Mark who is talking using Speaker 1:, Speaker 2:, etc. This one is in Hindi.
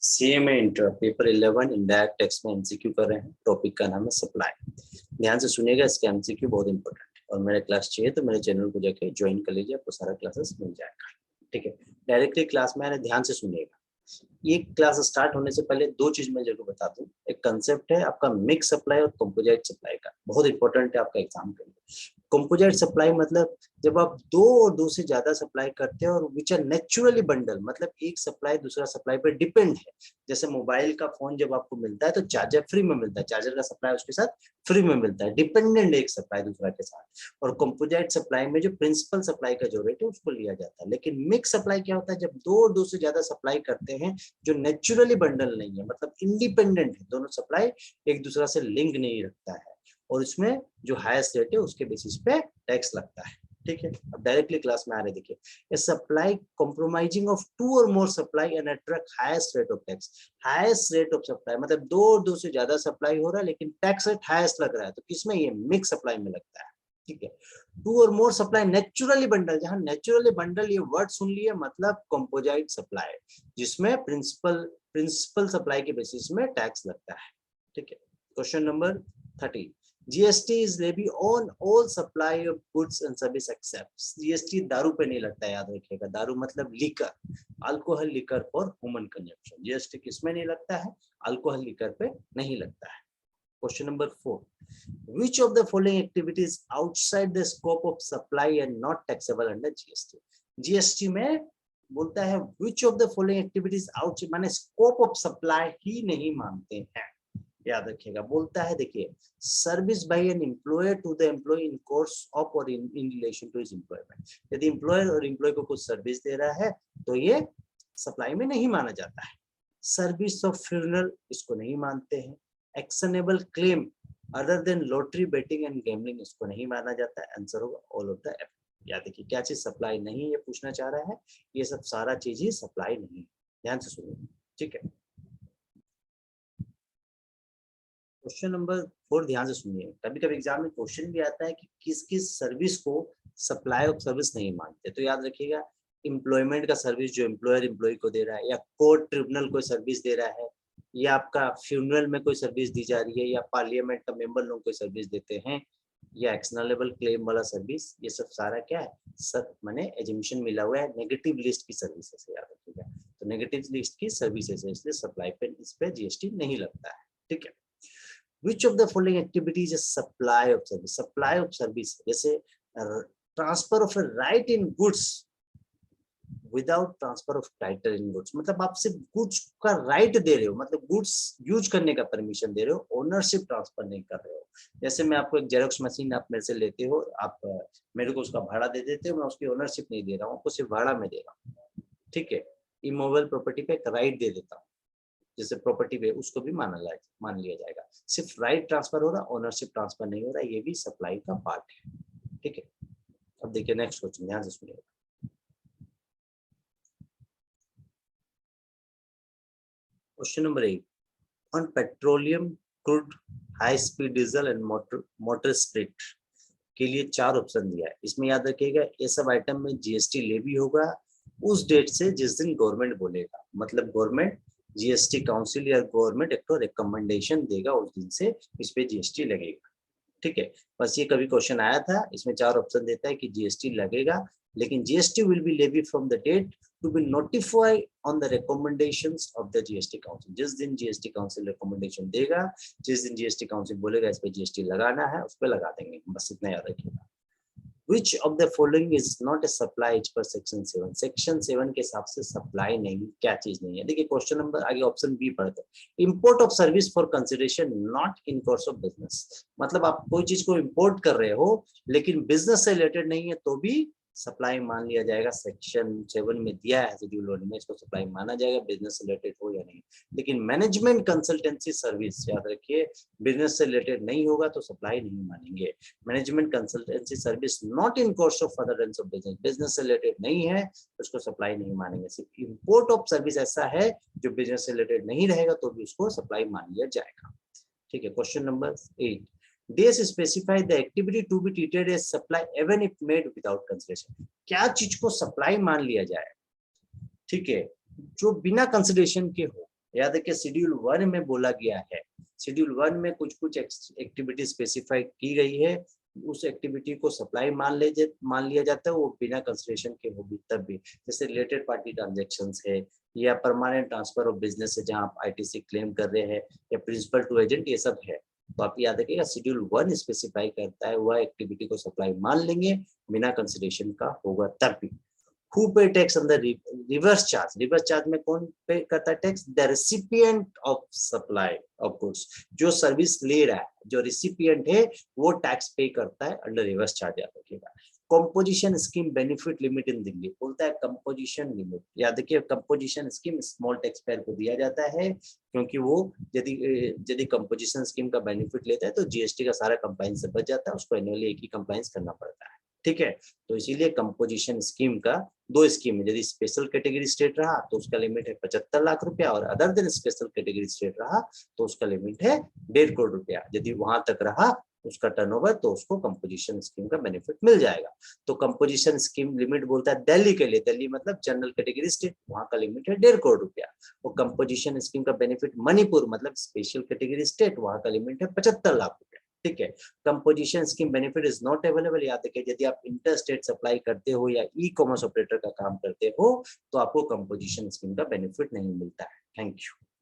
Speaker 1: CMA inter paper 11 indirect text में एमसीक्यू कर रहे हैं। टॉपिक का नाम है सप्लाई। ध्यान से सुनिएगा, इसका एमसीक्यू बहुत इंपॉर्टेंट है। और मेरा क्लास चाहिए तो मेरे चैनल को जाके ज्वाइन कर लीजिए, आपको सारा क्लासेस मिल जाएगा। ठीक है, डायरेक्टली क्लास में आने, ध्यान से सुनिएगा। ये क्लास स्टार्ट होने से पहले दो चीज मैं जरूर बता दूं। एक कंसेप्ट है आपका मिक्स सप्लाई और कंपोजिट सप्लाई का, बहुत इंपॉर्टेंट है आपका एग्जाम के लिए। कंपोजिट सप्लाई मतलब जब आप दो और दो से ज्यादा सप्लाई करते हैं और विच आर नेचुरली बंडल, मतलब एक सप्लाई दूसरा सप्लाई पर डिपेंड है। जैसे मोबाइल का फोन जब आपको मिलता है तो चार्जर फ्री में मिलता है, चार्जर का सप्लाई उसके साथ फ्री में मिलता है, डिपेंडेंट एक सप्लाई दूसरा के साथ। और कंपोजिट सप्लाई में जो प्रिंसिपल सप्लाई का जो रेट है उसको लिया जाता है। लेकिन मिक्स सप्लाई क्या होता है, जब दो और दो से ज्यादा सप्लाई करते हैं जो नेचुरली बंडल नहीं है, मतलब इंडिपेंडेंट है, दोनों सप्लाई एक दूसरा से लिंक नहीं रखता है, और इसमें जो हाईएस्ट रेट है उसके बेसिस पे टैक्स लगता है। ठीक है, अब डायरेक्टली क्लास में आ रहे, देखिए, a supply compromising of two और more supply and attract highest rate of tax. Highest rate of supply मतलब दो और दो से ज्यादा सप्लाई हो रहा है लेकिन टैक्स रेट हाईएस्ट लग रहा है, तो किसमें, ये मिक्स सप्लाई में लगता है। ठीक है, टू और मोर सप्लाई नेचुरली बंडल, जहां नेचुरली बंडल ये वर्ड सुन लिए मतलब कंपोजिट सप्लाई, जिसमें प्रिंसिपल सप्लाई के बेसिस में टैक्स लगता है। ठीक है, question number 30, GST is levy on all supply of goods and service except. GST दारू पे नहीं लगता है, याद रखिएगा। दारू मतलब liquor, alcohol liquor for human consumption. GST किसमें नहीं लगता है, अल्कोहल लिकर पे नहीं लगता है। Question number 4, which of the following activities outside the scope of supply and not taxable under GST? GST में बोलता है which of the following activities outside, माने scope of supply ही नहीं मानते हैं, याद रखिएगा। बोलता है, देखिए, service by an employer to the employee in course of और in relation to his employment. यदि एम्प्लॉयर और एम्प्लॉय को कुछ सर्विस दे रहा है तो ये सप्लाई में नहीं माना जाता है। सर्विस ऑफ फ्यूनरल, इसको नहीं मानते हैं। Actionable claim other than lottery, betting and gambling, इसको नहीं माना जाता है। आंसर होगा ऑल ऑफ द एबव। याद देखिए, क्या चीज सप्लाई नहीं, ये पूछना चाह रहा है। ये सब सारा चीज ही सप्लाई नहीं है, ध्यान से सुनिए। ठीक है, क्वेश्चन नंबर 4 ध्यान से सुनिए। कभी कभी एग्जाम में क्वेश्चन भी आता है कि किस किस सर्विस को सप्लाई ऑफ सर्विस नहीं मानते, तो याद रखिएगा, एम्प्लॉयमेंट का सर्विस जो एम्प्लॉयर एम्प्लॉय को दे रहा है, या कोर्ट ट्रिब्यूनल कोई सर्विस दे रहा है, या आपका फ्यूनरल में कोई सर्विस दी जा रही है, या पार्लियामेंट का मेंबर लोग कोई सर्विस देते हैं, या एक्शनेबल क्लेम वाला सर्विस, ये सब सारा क्या है, सब माने एजम्पशन मिला हुआ है नेगेटिव लिस्ट की सर्विसेज है, याद रखिएगा। तो नेगेटिव लिस्ट की सर्विसेज है, इसलिए सप्लाई पे इस पे जीएसटी नहीं लगता है। ठीक है, which of the following activities is supply of service? Supply of service जैसे transfer of right in goods without transfer of title in goods, मतलब आप सिर्फ गुड्स का राइट दे रहे हो, मतलब गुड्स यूज करने का परमिशन दे रहे हो, ओनरशिप ट्रांसफर नहीं कर रहे हो। जैसे मैं आपको एक जेरोक्स मशीन आप मेरे से लेते हो, आप मेरे को उसका भाड़ा दे देते हो, मैं उसकी ओनरशिप नहीं दे रहा हूँ, आपको सिर्फ भाड़ा में दे रहा हूँ। ठीक है, इमूवेबल प्रॉपर्टी पे एक राइट दे देता हूँ, जैसे प्रॉपर्टी पे, उसको भी मान लिया जाएगा। सिर्फ राइट ट्रांसफर हो रहा, ओनरशिप ट्रांसफर नहीं हो रहा, ये भी सप्लाई का पार्ट है। ठीक है, अब देखिए नेक्स्ट क्वेश्चन, ध्यान से सुनिएगा। Question number 8, on petroleum crude high speed diesel and motor spirit के लिए 4 ऑप्शन दिया है। इसमें याद रखिएगा, ये सब आइटम में जीएसटी लेवी होगा उस डेट से जिस दिन गवर्नमेंट बोलेगा, मतलब गवर्नमेंट जीएसटी काउंसिल या गवर्नमेंट एक तो रिकमेंडेशन देगा, उस दिन से इस पे जीएसटी लगेगा। ठीक है, बस ये कभी क्वेश्चन आया था, इसमें 4 ऑप्शन देता है कि जीएसटी लगेगा, लेकिन GST will be levy from the date to be notify on the recommendations of the GST council. जिस दिन जीएसटी काउंसिल रिकमेंडेशन देगा, जिस दिन जीएसटी काउंसिल बोलेगा इस पे जीएसटी लगाना है, उस पर लगा देंगे, बस इतना याद रखिएगा। Which of the following is not a supply as per section 7? Section 7 के हिसाब से सप्लाई नहीं, क्या चीज नहीं है। देखिए क्वेश्चन नंबर आगे ऑप्शन बी पढ़ते हैं, import of service for consideration not in course of business, मतलब आप कोई चीज को इंपोर्ट कर रहे हो लेकिन बिजनेस से रिलेटेड नहीं है तो भी सप्लाई मान लिया जाएगा। सेक्शन 7 में दिया है शेड्यूल 1 में, इसको सप्लाई माना जाएगा, बिजनेस से रिलेटेड हो या नहीं। लेकिन मैनेजमेंट कंसल्टेंसी सर्विस, याद रखिए, बिजनेस से रिलेटेड नहीं होगा तो सप्लाई नहीं मानेंगे। Management consultancy service not in course of furtherance of business, business से रिलेटेड नहीं है तो उसको सप्लाई नहीं मानेंगे। सिर्फ इंपोर्ट ऑफ सर्विस ऐसा है जो बिजनेस से रिलेटेड नहीं रहेगा तो भी उसको सप्लाई मान लिया जाएगा। ठीक है, question number 8, This specify the activity to be treated as supply even if made without consideration। क्या चीज को सप्लाई मान लिया जाए, ठीक है, जो बिना कंसिडरेशन के हो, याद रखिए शेड्यूल 1 में बोला गया है, शेड्यूल 1 में कुछ कुछ एक्टिविटी स्पेसिफाई की गई है, उस एक्टिविटी को सप्लाई मान लिया जाता है, वो बिना कंसिडरेशन के होगी तब भी, जैसे रिलेटेड पार्टी ट्रांजैक्शंस है या परमानेंट ट्रांसफर ऑफ बिजनेस है जहां आप आईटीसी क्लेम कर रहे हैं या प्रिंसिपल टू एजेंट, ये सब है। तो आप याद रखिएगा शेड्यूल 1 स्पेसिफाई करता है वह एक्टिविटी को सप्लाई मान लेंगे बिना कंसिडरेशन का होगा तब भी। Who pay tax on the reverse charge? Reverse charge में कौन पे करता है tax? The recipient of supply of goods. जो सर्विस ले रहा है, जो रिसिपिएंट है, वो टैक्स पे करता है अंडर रिवर्स चार्ज। याद रखिएगा। Composition scheme benefit limit in Delhi, बोलता है कंपोजिशन लिमिट। याद रखिए composition scheme small tax payer को दिया जाता है, क्योंकि वो यदि कंपोजिशन स्कीम का बेनिफिट लेता है तो जीएसटी का सारा कंप्लायंस से बच जाता है, उसको एनुअली एक ही कंप्लायंस करना पड़ता है। ठीक है, तो इसीलिए कंपोजिशन स्कीम का दो स्कीम है, यदि स्पेशल कैटेगरी स्टेट रहा तो उसका लिमिट है 75 लाख रुपया, और other than special category state रहा तो उसका लिमिट है 1.5 करोड़ रुपया। यदि वहां तक रहा उसका टर्नओवर तो उसको कंपोजिशन स्कीम का बेनिफिट मिल जाएगा। तो कंपोजिशन स्कीम लिमिट बोलता है दिल्ली के लिए, दिल्ली मतलब जनरल कैटेगरी स्टेट, वहां का लिमिट है 1.5 करोड़ रुपया। और कंपोजिशन स्कीम का बेनिफिट मणिपुर मतलब स्पेशल कैटेगरी स्टेट, वहां का लिमिट है 75 लाख रुपया। ठीक है, composition scheme benefit is not available. याद रखिए यदि आप इंटर स्टेट सप्लाई करते हो या ई कॉमर्स ऑपरेटर का काम करते हो तो आपको कंपोजिशन स्कीम का बेनिफिट नहीं मिलता है। Thank you.